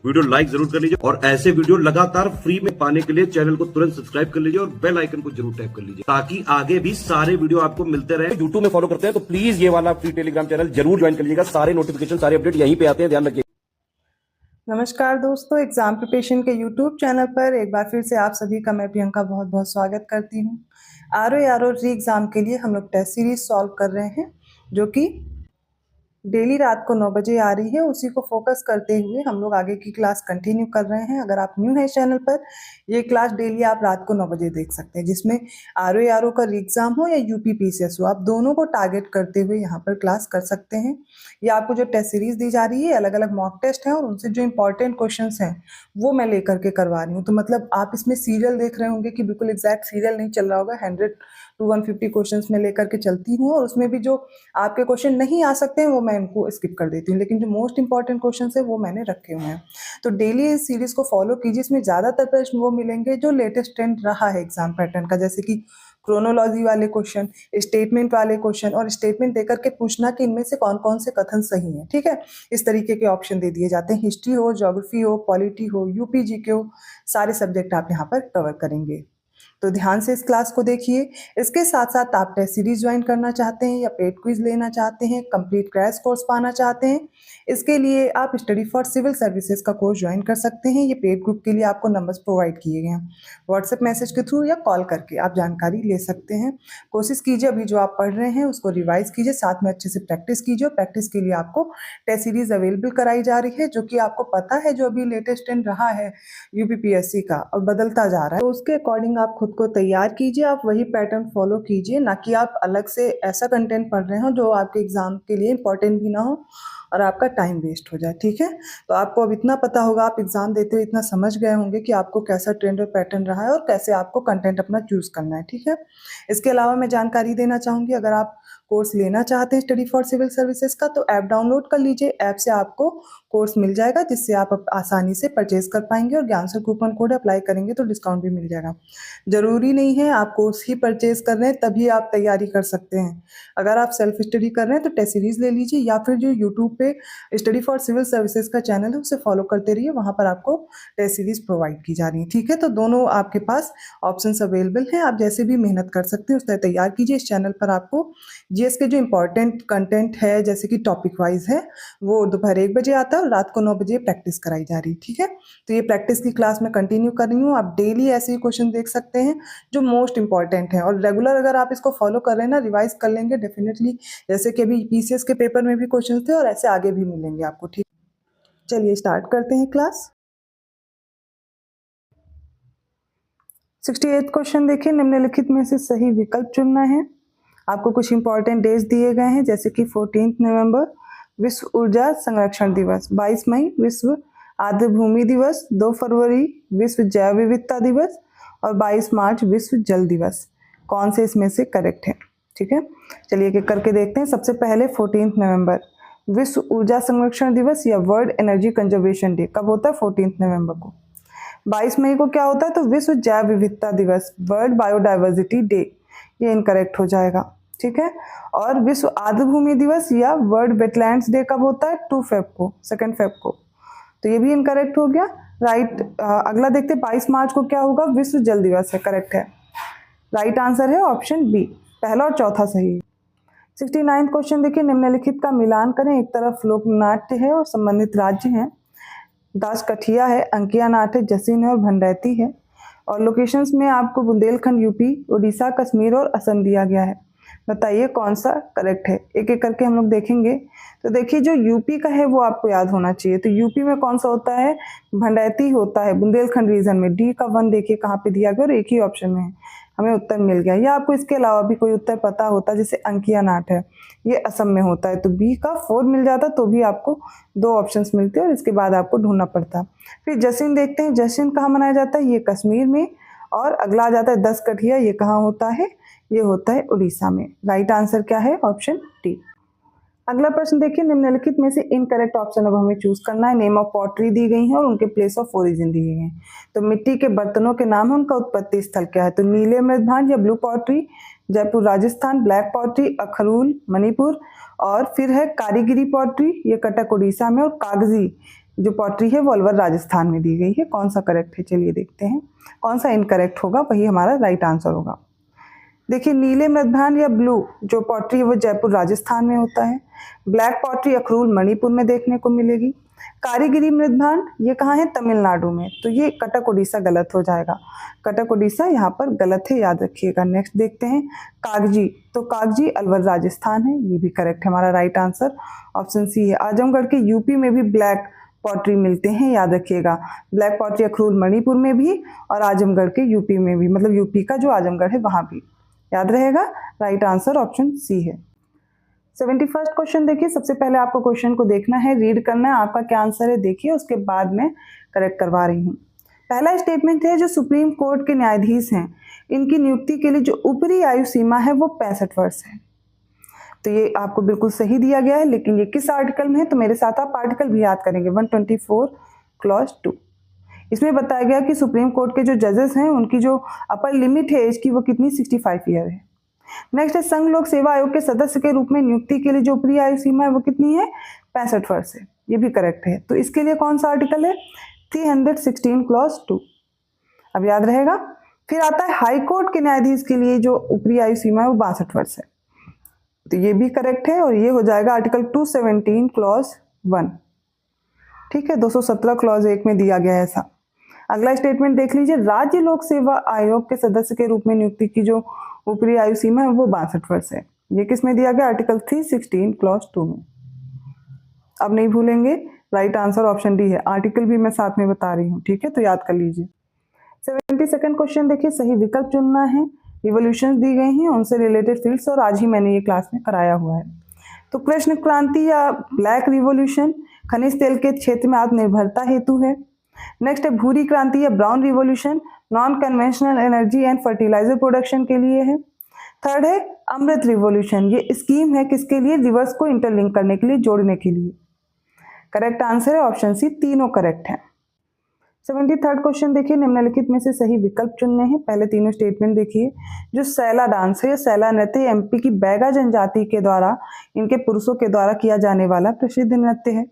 Video like जरूर कर लीजिए और ऐसे वीडियो लगातार फ्री में पाने के लिए चैनल को तुरंत सब्सक्राइब कर लीजिए और बेल आइकन को जरूर टैप कर लीजिए ताकि आगे भी सारे वीडियो आपको मिलते रहे। यूट्यूब में फॉलो करते हैं तो प्लीज ये वाला फ्री टेलीग्राम चैनल जरूर ज्वाइन कर लीजिएगा। सारे नोटिफिकेशन सारे अपडेट यहीं पे आते हैं, ध्यान रखिए। नमस्कार दोस्तों, एग्जाम प्रिपरेशन के यूट्यूब चैनल पर एक बार फिर से आप सभी का मैं प्रियंका बहुत बहुत स्वागत करती हूँ। आरओ री एग्ज़ाम के लिए हम लोग टेस्ट सीरीज सॉल्व कर रहे हैं जो कि डेली रात को 9 बजे आ रही है। उसी को फोकस करते हुए हम लोग आगे की क्लास कंटिन्यू कर रहे हैं। अगर आप न्यू हैं चैनल पर, ये क्लास डेली आप रात को 9 बजे देख सकते हैं, जिसमें आरओ का री एग्ज़ाम हो या यूपी पीसीएस हो, आप दोनों को टारगेट करते हुए यहाँ पर क्लास कर सकते हैं। ये आपको जो टेस्ट सीरीज दी जा रही है, अलग अलग मॉक टेस्ट हैं और उनसे जो इंपॉर्टेंट क्वेश्चन हैं वो मैं लेकर के करवा रही हूँ। तो मतलब आप इसमें सीरियल देख रहे होंगे कि बिल्कुल एग्जैक्ट सीरियल नहीं चल रहा होगा। 100 to 150 क्वेश्चंस में लेकर के चलती हूँ और उसमें भी जो आपके क्वेश्चन नहीं आ सकते हैं वो मैं इनको स्किप कर देती हूँ, लेकिन जो मोस्ट इंपॉर्टेंट क्वेश्चन है वो मैंने रखे हुए हैं। तो डेली इस सीरीज को फॉलो कीजिए। इसमें ज़्यादातर प्रश्न वो मिलेंगे जो लेटेस्ट ट्रेंड रहा है एग्जाम पैटर्न का, जैसे कि क्रोनोलॉजी वाले क्वेश्चन, स्टेटमेंट वाले क्वेश्चन और स्टेटमेंट देकर के पूछना कि इनमें से कौन कौन से कथन सही हैं। ठीक है, इस तरीके के ऑप्शन दे दिए जाते हैं। हिस्ट्री हो, ज्योग्राफी हो, पॉलिटी हो, यूपी जीके हो, सारे सब्जेक्ट आप यहाँ पर कवर करेंगे। तो ध्यान से इस क्लास को देखिए। इसके साथ साथ आप टेस्ट सीरीज ज्वाइन करना चाहते हैं या पेड क्विज लेना चाहते हैं, कंप्लीट क्रैश कोर्स पाना चाहते हैं, इसके लिए आप स्टडी फॉर सिविल सर्विसेज का कोर्स ज्वाइन कर सकते हैं। ये पेड ग्रुप के लिए आपको नंबर्स प्रोवाइड किए गए हैं। व्हाट्सएप मैसेज के थ्रू या कॉल करके आप जानकारी ले सकते हैं। कोशिश कीजिए अभी जो आप पढ़ रहे हैं उसको रिवाइज कीजिए, साथ में अच्छे से प्रैक्टिस कीजिए। और प्रैक्टिस के लिए आपको टेस्ट सीरीज अवेलेबल कराई जा रही है, जो कि आपको पता है जो अभी लेटेस्ट ट्रेंड रहा है यूपीपीएससी का और बदलता जा रहा है, तो उसके अकॉर्डिंग आप खुद को तैयार कीजिए। आप वही पैटर्न फॉलो कीजिए, ना कि आप अलग से ऐसा कंटेंट पढ़ रहे हो जो आपके एग्जाम के लिए इंपॉर्टेंट भी ना हो और आपका टाइम वेस्ट हो जाए। ठीक है, तो आपको अब इतना पता होगा, आप एग्जाम देते हुए इतना समझ गए होंगे कि आपको कैसा ट्रेंड और पैटर्न रहा है और कैसे आपको कंटेंट अपना चूज करना है। ठीक है, इसके अलावा मैं जानकारी देना चाहूँगी, अगर आप कोर्स लेना चाहते हैं स्टडी फॉर सिविल सर्विसेज का, तो ऐप डाउनलोड कर लीजिए। ऐप से आपको कोर्स मिल जाएगा, जिससे आप आसानी से परचेज कर पाएंगे और ज्ञान सर कूपन कोड अप्लाई करेंगे तो डिस्काउंट भी मिल जाएगा। जरूरी नहीं है आप कोर्स ही परचेज कर रहे हैं तभी आप तैयारी कर सकते हैं। अगर आप सेल्फ स्टडी कर रहे हैं तो टेस्ट सीरीज ले लीजिए, या फिर जो यूट्यूब पे स्टडी फॉर सिविल सर्विसेज का चैनल है उसे फॉलो करते रहिए, वहां पर आपको टेस्ट सीरीज प्रोवाइड की जा रही है। ठीक है, तो दोनों आपके पास ऑप्शंस अवेलेबल हैं, आप जैसे भी मेहनत कर सकते हैं उस तरह तैयार कीजिए। इस चैनल पर आपको जीएस के जो इंपॉर्टेंट कंटेंट है, जैसे कि टॉपिक वाइज है, वो दोपहर 1 बजे आता है और रात को 9 बजे प्रैक्टिस कराई जा रही है। ठीक है, तो ये प्रैक्टिस की क्लास में कंटिन्यू कर रही हूँ। आप डेली ऐसे ही क्वेश्चन देख सकते हैं जो मोस्ट इंपॉर्टेंट है, और रेगुलर अगर आप इसको फॉलो कर रहे हैं ना, रिवाइज कर लेंगे डेफिनेटली, जैसे कि अभी पीसीएस के पेपर में भी क्वेश्चन थे और ऐसे आगे भी मिलेंगे आपको। ठीक, चलिए स्टार्ट करते हैं क्लास। 68 क्वेश्चन देखिए, निम्नलिखित में से सही विकल्प चुनना है। आपको कुछ इंपॉर्टेंट डेज दिए गए हैं, जैसे कि 14 नवंबर विश्व ऊर्जा संरक्षण दिवस, 22 मई विश्व आर्द्र भूमि दिवस, 2 फरवरी विश्व जैव विविधता दिवस और 22 मार्च विश्व जल दिवस। कौन से इसमें से करेक्ट है? ठीक है, चलिए एक एक करके देखते हैं। सबसे पहले 14 नवंबर विश्व ऊर्जा संरक्षण दिवस या वर्ल्ड एनर्जी कंजर्वेशन डे कब होता है? 14 नवंबर को। 22 मई को क्या होता है? तो विश्व जैव विविधता दिवस, वर्ल्ड बायोडाइवर्सिटी डे, ये इनकरेक्ट हो जाएगा। ठीक है, और विश्व आर्द्र भूमि दिवस या वर्ल्ड वेटलैंड्स डे कब होता है? 2 फेब को, 2 फेब को, तो ये भी इनकरेक्ट हो गया। राइट, अगला देखते 22 मार्च को क्या होगा? विश्व जल दिवस है, करेक्ट है। राइट आंसर है ऑप्शन बी, पहला और चौथा सही है। 69 क्वेश्चन देखिए, निम्नलिखित का मिलान करें। एक तरफ लोक नाट्य है और संबंधित राज्य हैं, दासकठिया है, अंकिया नाट है, जसीन है और भंडैती है, और लोकेशंस में आपको बुंदेलखंड यूपी, उड़ीसा, कश्मीर और असम दिया गया है। बताइए कौन सा करेक्ट है? एक एक करके हम लोग देखेंगे। तो देखिए, जो यूपी का है वो आपको याद होना चाहिए। तो यूपी में कौन सा होता है? भंडैती होता है, बुंदेलखंड रीजन में। डी का 1 देखिए कहाँ पे दिया गया और एक ही ऑप्शन में है, हमें उत्तर मिल गया। या आपको इसके अलावा भी कोई उत्तर पता होता, जैसे अंकिया नाट है, ये असम में होता है, तो बी का 4 मिल जाता तो भी आपको 2 ऑप्शंस मिलते और इसके बाद आपको ढूंढना पड़ता। फिर जश्न देखते हैं, जश्न कहाँ मनाया जाता है? ये कश्मीर में। और अगला आ जाता है दसकठिया, ये कहाँ होता है? ये होता है उड़ीसा में। राइट आंसर क्या है? Option D. अगला प्रश्न देखिए, निम्नलिखित में से इनकरेक्ट ऑप्शन अब हमें चूज करना है। नेम ऑफ पॉटरी दी गई है और उनके प्लेस ऑफ ओरिजिन दिए गए हैं। तो मिट्टी के बर्तनों के नाम है, उनका उत्पत्ति स्थल क्या है? तो नीले मृदभांड या blue pottery, Jaipur Rajasthan, black pottery Ukhrul Manipur, और फिर है कारीगिरी पॉटरी, ये कटक उड़ीसा में, और कागजी जो पॉटरी है वो अलवर राजस्थान में दी गई है। कौन सा करेक्ट है, चलिए देखते हैं कौन सा इनकरेक्ट होगा, वही हमारा राइट आंसर होगा। देखिए नीले मृदभान या ब्लू जो पॉटरी है वो जयपुर राजस्थान में होता है। ब्लैक पॉटरी अखरूल मणिपुर में देखने को मिलेगी। कारीगिरी मृदभान ये कहाँ है, तमिलनाडु में, तो ये कटक उड़ीसा गलत हो जाएगा। कटक उड़ीसा यहाँ पर गलत है, याद रखिएगा। नेक्स्ट देखते हैं कागजी, तो कागजी अलवर राजस्थान है, ये भी करेक्ट है, हमारा राइट आंसर ऑप्शन सी है। आजमगढ़ के यूपी में भी ब्लैक पॉटरी मिलते हैं, याद रखिएगा। ब्लैक पॉटरी अखरूल मणिपुर में भी और आजमगढ़ के यूपी में भी, मतलब यूपी का जो आजमगढ़ है वहाँ भी, याद रहेगा। राइट आंसर ऑप्शन सी है। 71 क्वेश्चन देखिए, सबसे पहले आपको क्वेश्चन को देखना है, रीड करना है, आपका क्या आंसर है देखिए, उसके बाद मैं करेक्ट करवा रही हूँ। पहला स्टेटमेंट है जो सुप्रीम कोर्ट के न्यायाधीश हैं इनकी नियुक्ति के लिए जो ऊपरी आयु सीमा है वो 65 वर्ष है। तो ये आपको बिल्कुल सही दिया गया है, लेकिन ये किस आर्टिकल में है, तो मेरे साथ आप आर्टिकल भी याद करेंगे, 124 क्लॉज 2। इसमें बताया गया कि सुप्रीम कोर्ट के जो जजेस हैं उनकी जो अपर लिमिट है एज की वो कितनी, 65 ईयर है। नेक्स्ट है संघ लोक सेवा आयोग के सदस्य के रूप में नियुक्ति के लिए जो ऊपरी आयु सीमा है वो कितनी है, 65 वर्ष है, ये भी करेक्ट है। तो इसके लिए कौन सा आर्टिकल है, 316 क्लॉज 2, अब याद रहेगा। फिर आता है हाई कोर्ट के न्यायाधीश के लिए जो ऊपरी आयु सीमा है वो 62 वर्ष है, तो ये भी करेक्ट है और ये हो जाएगा आर्टिकल 217 क्लॉज 1, ठीक है, 217 क्लॉज 1 में दिया गया है ऐसा। अगला स्टेटमेंट देख लीजिए, राज्य लोक सेवा आयोग के सदस्य के रूप में नियुक्ति की जो ऊपरी आयु सीमा है वो 62 वर्ष है, ये किस में दिया गया, आर्टिकल 316 क्लॉज 2 में। अब नहीं भूलेंगे, राइट आंसर ऑप्शन डी है, आर्टिकल भी मैं साथ में बता रही हूँ, ठीक है, तो याद कर लीजिए। 72 क्वेश्चन देखिए, सही विकल्प चुनना है। रिवोल्यूशन दी गई हैं, उनसे रिलेटेड फील्ड्स, और आज ही मैंने ये क्लास में कराया हुआ है। तो कृष्ण क्रांति या ब्लैक रिवोल्यूशन खनिज तेल के क्षेत्र में आत्मनिर्भरता हेतु है। नेक्स्ट है भूरी क्रांति या brown revolution non conventional energy and fertiliser production के लिए है। थर्ड है अमृत रिवोल्यूशन, ये स्कीम है किसके लिए, रिवर्स को इंटरलिंक करने के लिए, जोड़ने के लिए। करेक्ट आंसर है ऑप्शन सी, तीनों करेक्ट है। 73 क्वेश्चन देखिए, निम्नलिखित में से सही विकल्प चुनने हैं। पहले तीनों स्टेटमेंट देखिए, जो सैला डांस है, सैला नृत्य एमपी की बैगा जनजाति के द्वारा, इनके पुरुषों के द्वारा किया जाने वाला प्रसिद्ध नृत्य है।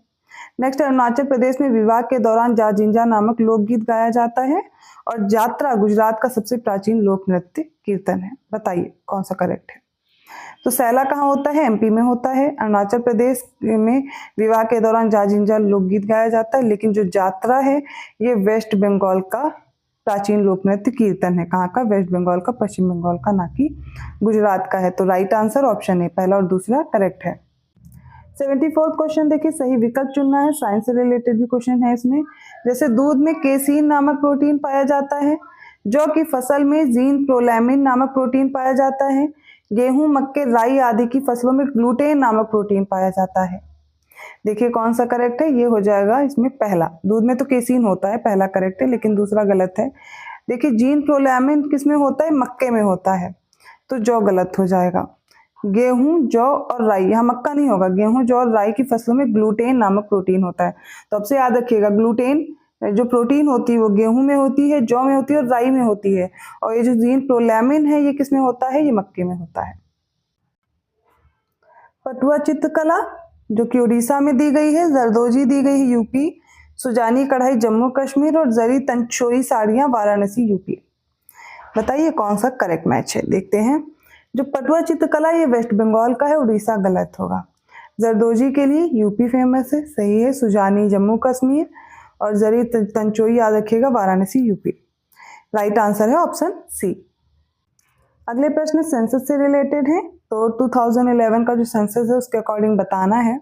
नेक्स्ट, अरुणाचल प्रदेश में विवाह के दौरान जाजिंजा नामक लोकगीत गाया जाता है, और जात्रा गुजरात का सबसे प्राचीन लोक नृत्य कीर्तन है। बताइए कौन सा करेक्ट है। तो सैला कहाँ होता है, एमपी में होता है। अरुणाचल प्रदेश में विवाह के दौरान जाजिंजा लोकगीत गाया जाता है, लेकिन जो जात्रा है ये वेस्ट बंगाल का प्राचीन लोक नृत्य कीर्तन है। कहाँ का, वेस्ट बंगाल का, पश्चिम बंगाल का, ना कि गुजरात का है। तो राइट आंसर ऑप्शन है, पहला और दूसरा करेक्ट है। 74 क्वेश्चन देखिए, सही विकल्प चुनना है। साइंस से रिलेटेड भी क्वेश्चन है इसमें। जैसे दूध में केसीन नामक प्रोटीन पाया जाता है, जौ की फसल में जीन प्रोलैमिन नामक प्रोटीन पाया जाता है, गेहूं, मक्के, राई आदि की फसलों में ग्लूटेन नामक प्रोटीन पाया जाता है। देखिए कौन सा करेक्ट है, ये हो जाएगा इसमें पहला। दूध में तो केसीन होता है, पहला करेक्ट है, लेकिन दूसरा गलत है। देखिए जीन प्रोलैमिन किस में होता है, मक्के में होता है, तो जौ गलत हो जाएगा। गेहूं, जौ और राई, यहाँ मक्का नहीं होगा, गेहूं, जौ और राई की फसलों में ग्लूटेन नामक प्रोटीन होता है। तो अब से याद रखिएगा, ग्लूटेन जो प्रोटीन होती है वो गेहूं में होती है, जौ में होती है और राई में होती है, और ये जो जीन प्रोलैमिन है ये किस में होता है, ये मक्के में होता है। पटुआ चित्रकला जो कि उड़ीसा में दी गई है, जरदोजी दी गई है यूपी, सुजानी कढ़ाई जम्मू कश्मीर, और जरी तंचोई साड़ियां वाराणसी यूपी। बताइए कौन सा करेक्ट मैच है, देखते हैं। जो पटुआ चित्रकला ये वेस्ट बंगाल का है, उड़ीसा गलत होगा। जरदोजी के लिए यूपी फेमस है, सही है। सुजानी जम्मू कश्मीर, और जरी तंचोई याद रखिएगा वाराणसी यूपी। राइट आंसर है ऑप्शन सी। अगले प्रश्न सेंसस से रिलेटेड है। तो 2011 का जो सेंसस है उसके अकॉर्डिंग बताना है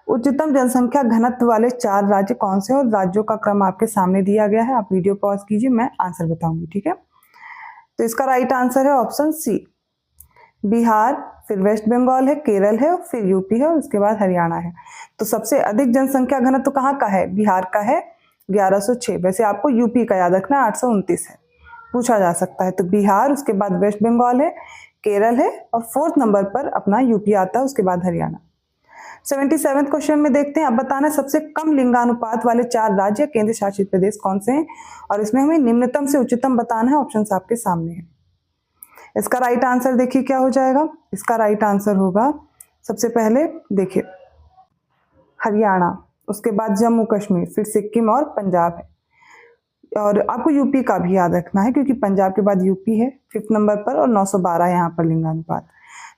उच्चतम जनसंख्या घनत्व वाले 4 राज्य कौन से, और राज्यों का क्रम आपके सामने दिया गया है। आप वीडियो पॉज कीजिए, मैं आंसर बताऊंगी, ठीक है। तो इसका राइट आंसर है ऑप्शन सी, बिहार, फिर वेस्ट बंगाल है, केरल है, फिर यूपी है, और उसके बाद हरियाणा है। तो सबसे अधिक जनसंख्या घनत्व कहाँ का है, बिहार का है 1106। वैसे आपको यूपी का याद रखना 829 है, पूछा जा सकता है। तो बिहार, उसके बाद वेस्ट बंगाल है, केरल है, और 4th नंबर पर अपना यूपी आता है, उसके बाद हरियाणा। 77 क्वेश्चन में देखते हैं, अब बताना सबसे कम लिंगानुपात वाले 4 राज्य केंद्र शासित प्रदेश कौन से हैं, और इसमें हमें निम्नतम से उच्चतम बताना है। ऑप्शंस आपके सामने है। इसका राइट आंसर देखिए क्या हो जाएगा। इसका राइट आंसर होगा, सबसे पहले देखिए हरियाणा। उसके बाद जम्मू कश्मीर, फिर सिक्किम और पंजाब है। और आपको यूपी का भी याद रखना है क्योंकि पंजाब के बाद यूपी है 5th नंबर पर और 912 यहाँ पर लिंगानुपात।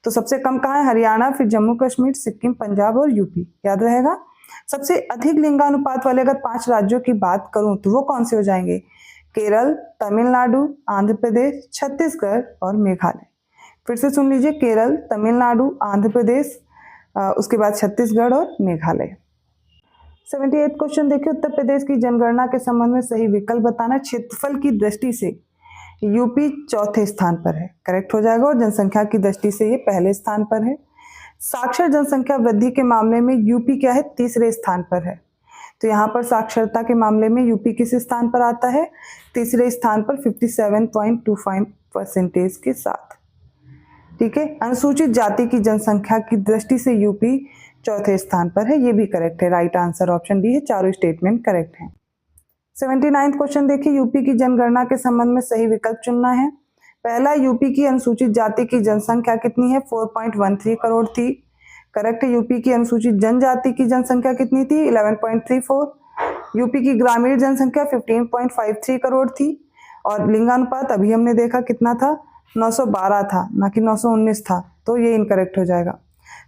तो सबसे कम कहाँ है? हरियाणा, फिर जम्मू कश्मीर, सिक्किम, पंजाब और यूपी, याद रहेगा। सबसे अधिक लिंगानुपात वाले अगर 5 राज्यों की बात करूं तो वो कौन से हो जाएंगे? केरल, तमिलनाडु, आंध्र प्रदेश, छत्तीसगढ़ और मेघालय। फिर से सुन लीजिए, केरल, तमिलनाडु, आंध्र प्रदेश, उसके बाद छत्तीसगढ़ और मेघालय। 78 क्वेश्चन देखिए, उत्तर प्रदेश की जनगणना के संबंध में सही विकल्प बताना। क्षेत्रफल की दृष्टि से यूपी चौथे स्थान पर है, करेक्ट हो जाएगा, और जनसंख्या की दृष्टि से ये पहले स्थान पर है। साक्षर जनसंख्या वृद्धि के मामले में यूपी क्या है? तीसरे स्थान पर है। तो यहाँ पर साक्षरता के मामले में यूपी किस स्थान पर आता है? तीसरे स्थान पर 57.25% के साथ। ठीक है। अनुसूचित जाति की जनसंख्या की दृष्टि से यूपी चौथे स्थान पर है, ये भी करेक्ट है। राइट आंसर ऑप्शन डी है, चारों स्टेटमेंट करेक्ट है। 79 क्वेश्चन देखिए, यूपी की जनगणना के संबंध में सही विकल्प चुनना है। पहला, यूपी की अनुसूचित जाति की जनसंख्या कितनी है? 4.13 करोड़ थी, करेक्ट है। यूपी की अनुसूचित जनजाति की जनसंख्या कितनी थी? 11.34। यूपी की ग्रामीण जनसंख्या 15.53 करोड़ थी, और लिंगानुपात अभी हमने देखा कितना था? 912 था, ना कि 919 था, तो ये इनकरेक्ट हो जाएगा।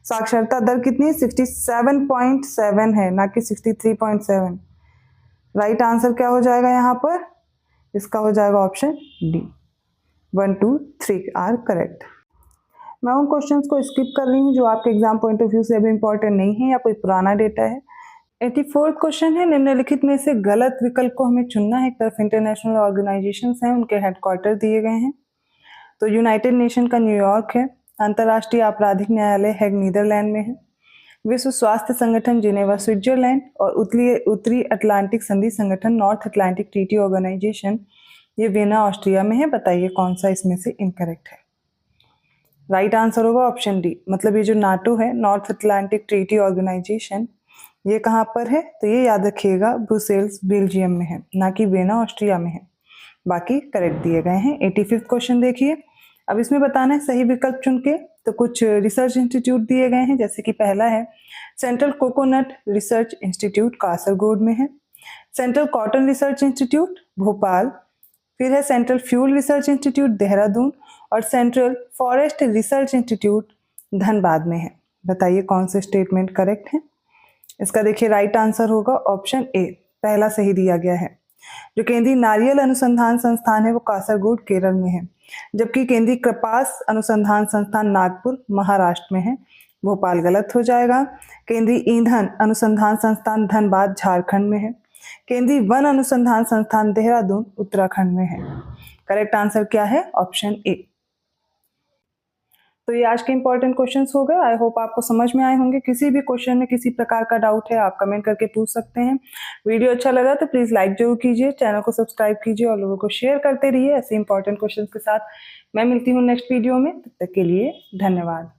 साक्षरता दर कितनी है? 67.7 है, ना कि 63.7। राइट आंसर क्या हो जाएगा यहाँ पर? इसका हो जाएगा ऑप्शन डी, 1, 2, 3 आर करेक्ट। मैं उन क्वेश्चंस को स्किप कर रही हूँ जो आपके एग्जाम पॉइंट ऑफ व्यू से अभी इंपॉर्टेंट नहीं है या कोई पुराना डेटा है। 84th क्वेश्चन है, निम्नलिखित में से गलत विकल्प को हमें चुनना है। एक तरफ इंटरनेशनल ऑर्गेनाइजेशंस हैं, उनके हेडक्वार्टर दिए गए हैं। तो यूनाइटेड नेशन का न्यूयॉर्क है, अंतर्राष्ट्रीय आपराधिक न्यायालय हेग नीदरलैंड में है, विश्व स्वास्थ्य संगठन जिनेवा स्विट्जरलैंड, और उत्तरी अटलांटिक संधि संगठन नॉर्थ अटलांटिक ट्रीटी ऑर्गेनाइजेशन ये वियना ऑस्ट्रिया में है। बताइए कौन सा इसमें से इनकरेक्ट है? राइट आंसर होगा ऑप्शन डी, मतलब ये जो नाटो है, नॉर्थ अटलांटिक ट्रीटी ऑर्गेनाइजेशन, ये कहाँ पर है? तो ये याद रखिएगा, ब्रुसेल्स बेल्जियम में है, ना कि वियना ऑस्ट्रिया में है। बाकी करेक्ट दिए गए हैं। 85th क्वेश्चन देखिए, अब इसमें बताना है सही विकल्प चुन के। तो कुछ रिसर्च इंस्टीट्यूट दिए गए हैं, जैसे कि पहला है central coconut research institute Kasaragod में है, central cotton research institute Bhopal, फिर है central fuel research institute Dehradun, और central forest research institute Dhanbad में है। बताइए कौन से स्टेटमेंट करेक्ट है? इसका देखिए राइट आंसर होगा ऑप्शन ए, पहला सही दिया गया है। जो केंद्रीय नारियल अनुसंधान संस्थान है वो कासरगोड केरल में है, जबकि केंद्रीय कपास अनुसंधान संस्थान नागपुर महाराष्ट्र में है। भोपाल गलत हो जाएगा। केंद्रीय ईंधन अनुसंधान संस्थान धनबाद झारखंड में है। केंद्रीय वन अनुसंधान संस्थान देहरादून उत्तराखंड में है। करेक्ट आंसर क्या है? Option A. तो ये आज के इंपॉर्टेंट क्वेश्चंस हो गए। आई होप आपको समझ में आए होंगे। किसी भी क्वेश्चन में किसी प्रकार का डाउट है आप कमेंट करके पूछ सकते हैं। वीडियो अच्छा लगा तो प्लीज लाइक जरूर कीजिए, चैनल को सब्सक्राइब कीजिए और लोगों को शेयर करते रहिए ऐसे इंपॉर्टेंट क्वेश्चंस के साथ। मैं मिलती हूँ नेक्स्ट वीडियो में, तब तक के लिए धन्यवाद।